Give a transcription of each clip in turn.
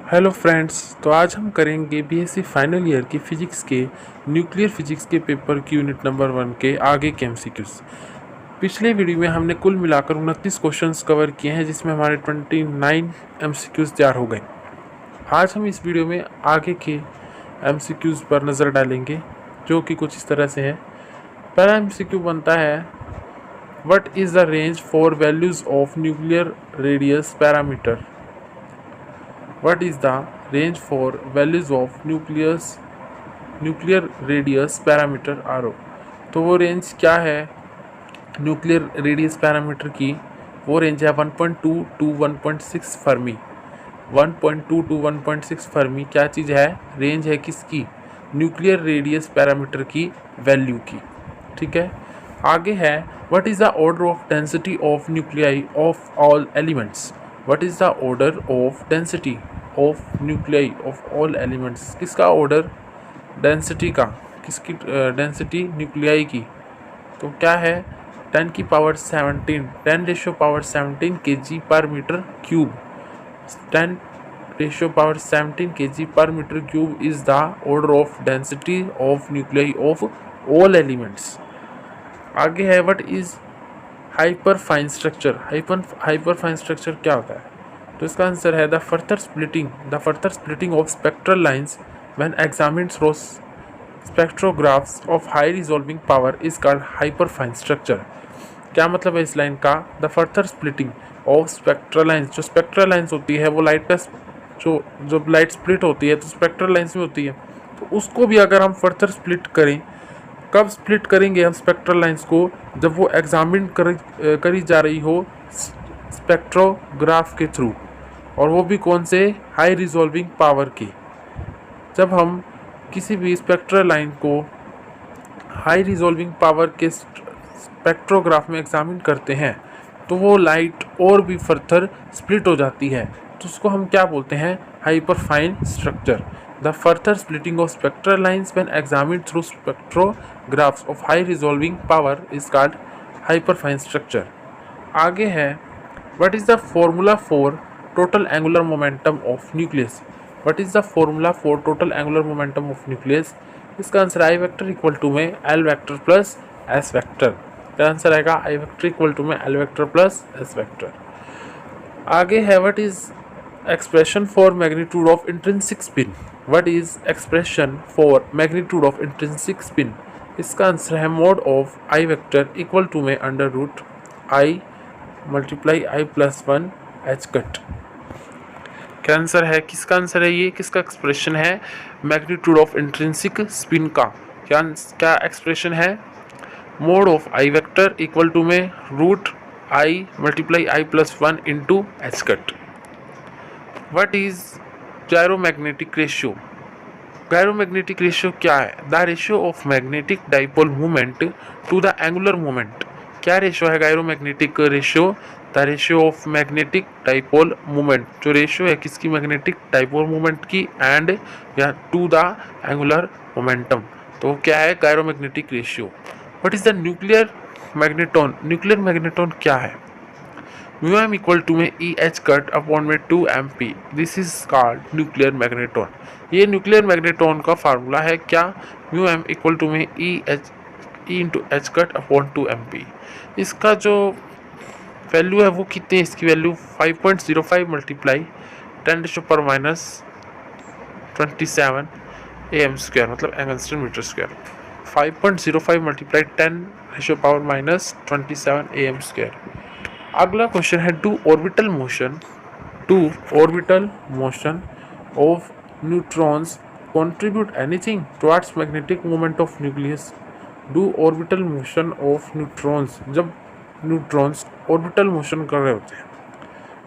Hello friends, तो आज हम करेंगे बीएससी फाइनल ईयर की फिजिक्स के न्यूक्लियर फिजिक्स के पेपर की यूनिट नंबर 1 के आगे के एमसीक्यूज। पिछले वीडियो में हमने कुल मिलाकर 29 क्वेश्चंस कवर किए हैं, जिसमें हमारे 29 एमसीक्यूज तैयार हो गए। आज हम इस वीडियो में आगे के एमसीक्यूज पर नज़र डालेंगे, जो कि कुछ इस तरह से है। पहला एमसीक्यू बनता है, what is the range for values of nuclear radius parameter. What is the range for values of nuclear radius parameter RO। तो वो रेंज क्या है न्यूक्लियर रेडियस पैरामीटर की? वो रेंज है 1.2 to 1.6 फर्मी। 1.2 to 1.6 फर्मी क्या चीज़ है? रेंज है किसकी? न्यूक्लियर रेडियस पैरामीटर की वैल्यू की। ठीक है, आगे है, what is the order of density of nuclei of all elements. What is the order of density of nuclei of all elements. किसका ऑर्डर डेंसिटी का? किसकी डेंसिटी? न्यूक्लियाई की। तो क्या है? 10 की power 17, 10 ratio power 17 kg per metre cube. 10 ratio power 17 kg per metre cube is the order of density of nuclei of all elements. आगे है, what is hyper fine structure. Hyper fine structure क्या होता है? तो इसका answer है the further splitting of spectral lines when examined through spectrographs of high resolving power is called hyper fine structure. क्या मतलब है इस लाइन का? The further splitting of spectral lines, जो स्पेक्ट्रल लाइंस होती है वो लाइट का जो लाइट स्प्लिट होती है तो स्पेक्ट्रल लाइंस में होती है, तो उसको भी अगर हम फर्दर स्प्लिट करें, कब स्प्लिट करेंगे हम स्पेक्ट्रल लाइंस को? जब वो एग्जामिन करी जा रही हो स्पेक्ट्रोग्राफ के थ्रू, और वो भी कौन से? हाई रिजॉल्विंग पावर की। जब हम किसी भी स्पेक्ट्रल लाइन को हाई रिजॉल्विंग पावर के स्पेक्ट्रोग्राफ में एग्जामिन करते हैं तो वो लाइट और भी फर्दर स्प्लिट हो जाती है, तो उसको हम क्या बोलते हैं? Hyper fine structure. The further splitting of spectral lines when examined through spectrographs of high resolving power is called hyper fine structure. आगे है, what is the formula for total angular momentum of nucleus. What is the formula for total angular momentum of nucleus. इसका answer I vector equal to में L vector plus S vector. क्या answer आएगा? I vector equal to में L vector plus S vector. आगे है, what is expression for magnitude of intrinsic spin. What is expression for magnitude of intrinsic spin. इसका answer है mod of I vector equal to में under root I multiply I plus 1 H cut. क्या answer है? किसका answer है ये? किसका expression है मैग्नीट्यूड ऑफ इंट्रिंसिक स्पिन का? क्या एक्सप्रेशन है? Mod of I vector equal to में root I multiply I plus 1 into H cut. What is gyromagnetic ratio. Gyromagnetic ratio क्या है? The ratio of magnetic dipole movement to the angular movement. क्या ratio है gyromagnetic ratio? The ratio of magnetic dipole movement. जो ratio है किसकी? Magnetic dipole movement की and या to the angular momentum. तो क्या है? Gyromagnetic ratio. What is the nuclear magneton. Nuclear magneton क्या है? म्यू एम इक्वल टू में ई एच कट अपॉन में 2 MP। This is called nuclear magneton. ये न्यूक्लियर मैग्नेटोन का फार्मूला है क्या? म्यू एम इक्वल टू में e into H cut upon 2 MP। इसका जो वैल्यू है वो कितनी है? इसकी वैल्यू 5.05 मल्टीप्लाई 10⁻⁻27 AM², मतलब angstrom metre square. 5.05 multiply 10⁻⁻27 AM²। अगला क्वेश्चन है, to orbital motion of neutrons contribute anything towards magnetic moment of nucleus. Do orbital motion of neutrons, जब न्यूट्रॉन्स ऑर्बिटल मोशन कर रहे होते हैं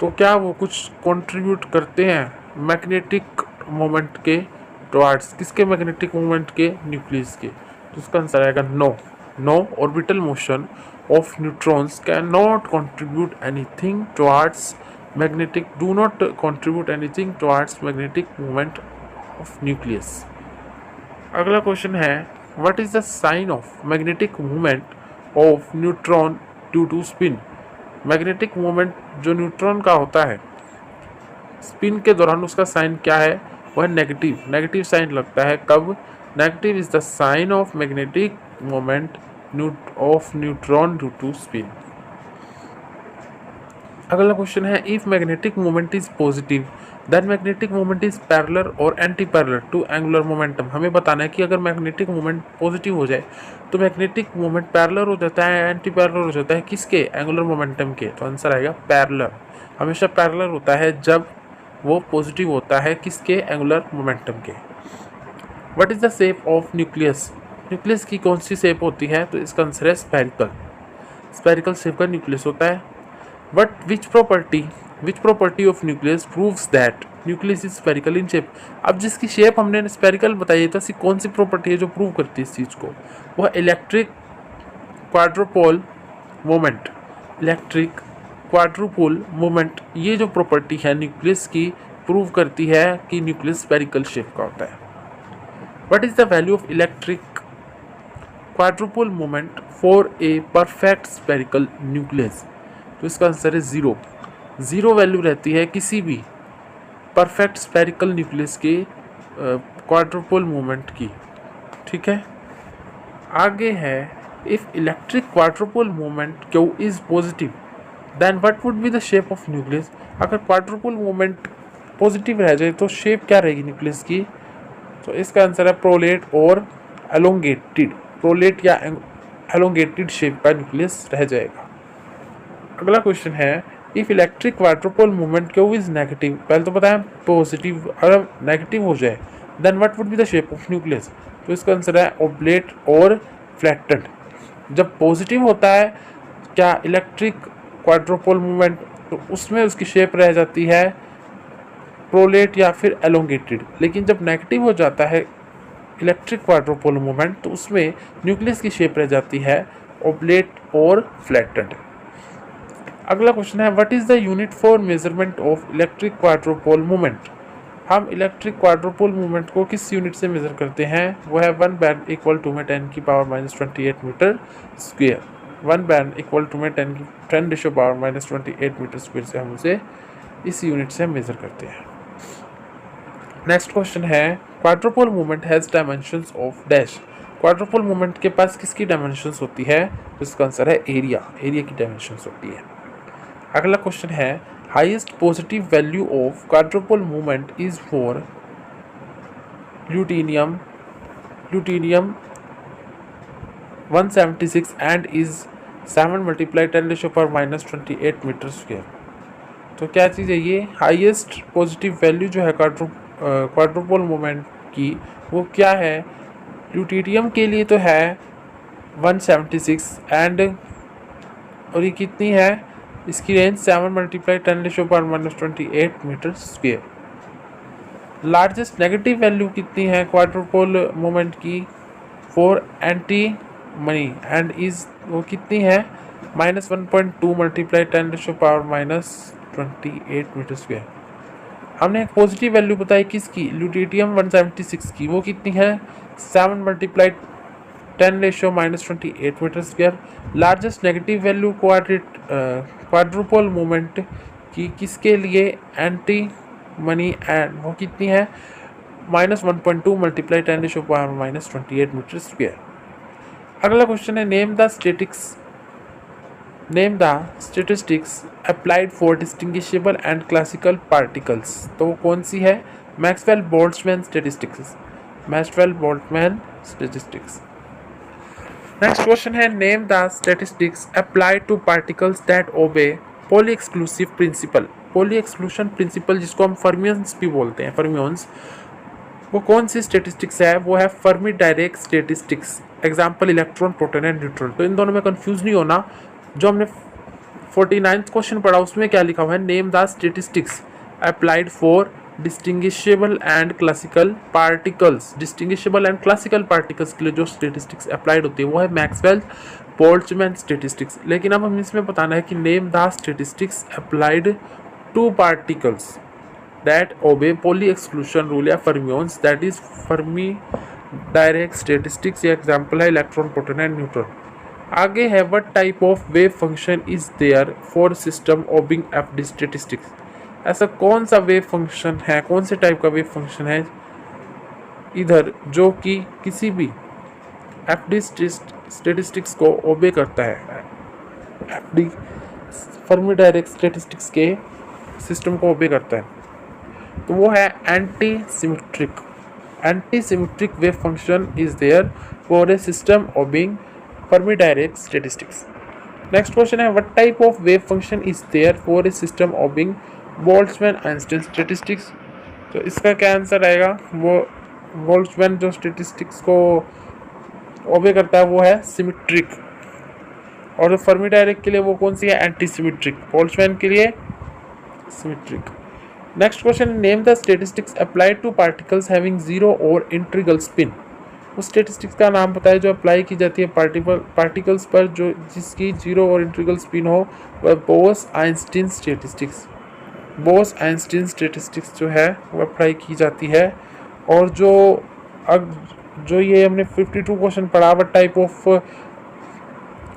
तो क्या वो कुछ कंट्रीब्यूट करते हैं मैग्नेटिक मोमेंट के टुवर्ड्स? किसके? मैग्नेटिक मोमेंट के, न्यूक्लियस के। तो उसका आंसर आएगा no. No orbital motion of neutrons cannot contribute anything towards magnetic movement of nucleus। अगला क्वेश्चन है, what is the sign of magnetic movement of neutron due to spin। Magnetic movement जो neutron का होता है spin के दौरान उसका sign क्या है, वह नेगेटिव साइन लगता है। कब? Negative is the sign of magnetic moment of neutron due to spin. अगला क्वेश्चन है, if magnetic moment is positive then magnetic moment is parallel और anti parallel to angular momentum. हमें बताना है कि अगर मैग्नेटिक मोमेंट पॉजिटिव हो जाए तो मैग्नेटिक मोमेंट पैरेलल हो जाता है, एंटी पैरेलल हो जाता है किसके? एंगुलर मोमेंटम के। तो आंसर आएगा पैरेलल। हमेशा पैरेलल होता है जब वो पॉजिटिव होता है किसके? एंगुलर मोमेंटम के। What is the shape of nucleus? Nucleus की कौन सी शेप होती है? तो इसका आंसर है स्फेरिकल शेप का न्यूक्लियस होता है। But which property of nucleus proves that nucleus is spherical in shape? अब जिसकी शेप हमने स्फेरिकल बताई है तो ऐसी कौन सी प्रॉपर्टी है जो प्रूव करती है इस चीज़ को? वह इलेक्ट्रिक क्वाड्रुपोल मोमेंट, ये जो प्रॉपर्टी है न्यूक्लियस की प्रूव करती है कि न्यूक्लियस स्फेरिकल शेप का होता है। What is the value of electric quadrupole moment for a perfect spherical nucleus? तो इसका आंसर है 0 वैल्यू रहती है किसी भी परफेक्ट स्फेरिकल न्यूक्लियस के क्वाड्रुपोल मोमेंट की। ठीक है, आगे है, if electric quadrupole moment Q is positive then what would be the shape of nucleus? अगर क्वाड्रुपोल मोमेंट पॉजिटिव रह जाए तो शेप क्या रहेगी न्यूक्लियस की? तो इसका आंसर है प्रोलेट और एलोंगेटेड। प्रोलेट या एलोंगेटेड शेप का न्यूक्लियस रह जाएगा। अगला क्वेश्चन है, if electric quadrupole moment Q is negative, पहले तो बताया पॉजिटिव, अगर नेगेटिव हो जाए then what would be the shape of nucleus? तो इसका आंसर है ओब्लेट और फ्लैटेंड। जब पॉजिटिव होता है क्या इलेक्ट्रिक क्वाड्रुपोल मोमेंट, तो उसमें उसकी शेप रह जाती है प्रोलेट या फिर एलोंगेटेड। लेकिन जब नेगेटिव हो जाता है इलेक्ट्रिक क्वाड्रुपोल मोमेंट तो उसमें न्यूक्लियस की शेप रह जाती है ओब्लेट और फ्लैटेंड। अगला क्वेश्चन है, what is the unit for measurement of electric quadrupole moment? हम इलेक्ट्रिक क्वाड्रुपोल मोमेंट को किस यूनिट से मेजर करते हैं? वो है 1 बैंड इक्वल टू में 10⁻⁻28 मीटर स्क्वायर। 1 बैंड इक्वल टू में 10⁻⁻28 मीटर स्क्वायर से हम उसे इस यूनिट से मेजर करते हैं। नेक्स्ट क्वेश्चन है, quadrupole moment has dimensions of dash. Quadrupole moment के पास किसकी डायमेंशंस होती है? तो इसका आंसर है एरिया की डायमेंशंस होती है। अगला क्वेश्चन है, highest positive value of quadrupole moment is for lutetium 176 and is 7 × 10⁻⁻28 metre square. तो क्या चीज़ है ये? हाईएस्ट पॉजिटिव वैल्यू जो है क्वाड्रुपोल मोमेंट की वो क्या है? ल्यूटीनियम के लिए तो है 176 एंड और ये कितनी है? इसकी range 7 × 10⁻⁻28 metre square. Largest negative value कितनी है क्वाड्रुपोल मोमेंट की? For antimony and is वो कितनी है? -1.2 × 10⁻⁻28 मीटर स्क्वायर। हमने एक पॉजिटिव वैल्यू बताई किसकी? ल्यूटीनियम 176 की, वो कितनी है? 7 × 10⁻⁻28 metre square. Largest negative value quadrupole moment की किसके लिए? एंटी मनी एंड वो कितनी है? -1.2 × 10⁻⁻28 मीटर स्क्वायर। अगला क्वेश्चन है, name the statistics applied for distinguishable and classical particles. तो वो कौन सी है? Maxwell Boltzmann statistics. Next question है, name the statistics applied to particles that obey Pauli exclusive principle. Pauli exclusion principle जिसको हम फर्मियंस भी बोलते हैं, फर्मियंस, वो कौन सी स्टैटिस्टिक्स है? वो है Fermi direct statistics. Example electron, proton and neutron. तो इन दोनों में कंफ्यूज नहीं होना। जो हमने 49th क्वेश्चन पढ़ा उसमें क्या लिखा हुआ है? Name the statistics applied for distinguishable and classical particles. Distinguishable and classical particles के लिए जो स्टैटिस्टिक्स अप्लाइड होती है वो है मैक्सवेल बोल्ट्जमैन स्टैटिस्टिक्स। लेकिन अब हमें इसमें बताना है कि name the statistics applied to particles that obey Pauli exclusion rule या fermions, that is Fermi direct statistics. ये एग्जाम्पल है इलेक्ट्रॉन, प्रोटॉन एंड न्यूट्रॉन। आगे है, what type of wave function is there for system obeying FD statistics. ऐसा कौन सा wave function है, कौन से टाइप का वेव फंक्शन है इधर जो कि किसी भी एफडी स्टेटिस्टिक्स को ओबे करता है, एफडी फर्मी डायरेक्ट स्टेटिस्टिक्स के सिस्टम को ओबे करता है, तो वो है anti symmetric wave function is there for a system obeying Fermi direct statistics. Next question है what type of wave function is there for a system obeying Boltzmann Einstein statistics. तो इसका क्या आंसर आएगा, वो बोल्ट्जमैन जो statistics को obey करता है वो है सिमेट्रिक, और जो फर्मी डायरेक्ट के लिए वो कौन सी है, एंटी सिमेट्रिक। बोल्ट्जमैन के लिए symmetric. Next question name the statistics applied to particles having zero और इंटीग्रल स्पिन। उस स्टेटिस्टिक्स का नाम बताए जो अप्लाई की जाती है पार्टिकल्स पर जो जिसकी जीरो और इंटीग्रल स्पिन हो, वह बोस-आइंस्टीन स्टेटिस्टिक्स। बोस-आइंस्टीन स्टेटिस्टिक्स जो है वो अप्लाई की जाती है। और जो ये हमने 52 क्वेश्चन पढ़ा, वह type of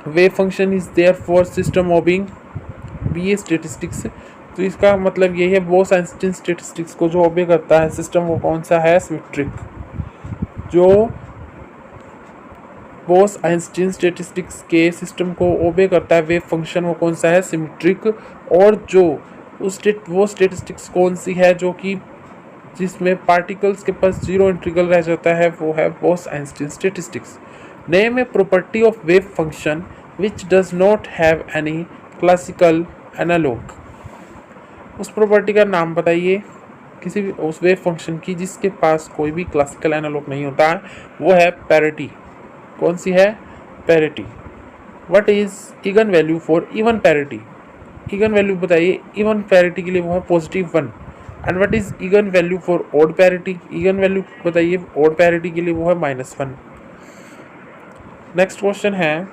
wave function is there for system obeying BE statistics. तो इसका मतलब यही है बोस-आइंस्टीन स्टेटिस्टिक्स को जो ओबे करता है सिस्टम वो कौन सा है, सिमेट्रिक। जो बोस-आइंस्टीन स्टेटिस्टिक्स के सिस्टम को ओबे करता है वेव फंक्शन वो कौन सा है, सिमेट्रिक। और जो वो स्टेटिस्टिक्स कौन सी है जो कि जिसमें पार्टिकल्स के पास जीरो इंटीग्रल रह जाता है, वो है Bose Einstein statistics. Name a property of wave function which does not have any classical analog. उस प्रॉपर्टी का नाम बताइए किसी भी उस वेव फंक्शन की जिसके पास कोई भी क्लासिकल एनालॉग नहीं होता है, वो है पैरिटी। कौन सी है, parity. What is eigen value for even parity. Eigen value बताइए इवन पैरिटी के लिए, वो है +1। And what is eigen value for odd parity. Eigen value बताइए ऑड पैरिटी के लिए, वो है -1। नेक्स्ट क्वेश्चन है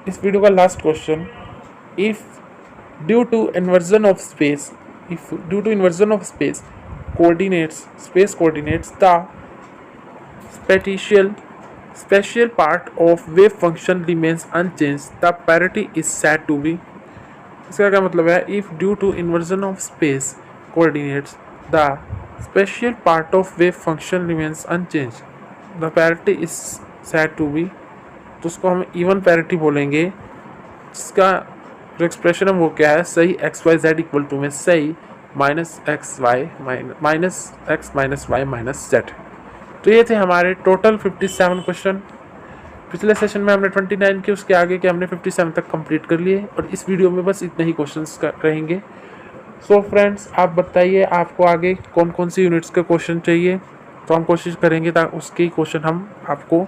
इस वीडियो का last question. If due to inversion of space coordinates the spatial part of wave function remains unchanged, the parity is said to be। इसका क्या मतलब है, if due to inversion of space coordinates the spatial part of wave function remains unchanged, the parity is said to be, तो उसको हम even parity बोलेंगे। जिसका जो एक्सप्रेशन है वो क्या है, सही XYZ इक्वल टू में सही -x -y -z। तो ये थे हमारे टोटल 57 क्वेश्चन। पिछले सेशन में हमने 29 के, उसके आगे के हमने 57 तक कंप्लीट कर लिए, और इस वीडियो में बस इतने ही क्वेश्चंस रहेंगे। सो फ्रेंड्स, आप बताइए आपको आगे कौन कौन सी यूनिट्स के क्वेश्चन चाहिए, तो हम कोशिश करेंगे ताकि उसके क्वेश्चन हम आपको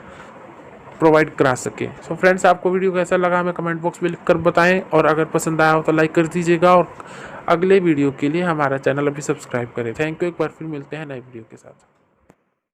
प्रोवाइड करा सके। सो फ्रेंड्स, आपको वीडियो कैसा लगा हमें कमेंट बॉक्स में लिखकर बताएं, और अगर पसंद आया हो तो लाइक कर दीजिएगा, और अगले वीडियो के लिए हमारा चैनल अभी सब्सक्राइब करें। Thank you. एक बार फिर मिलते हैं नए वीडियो के साथ।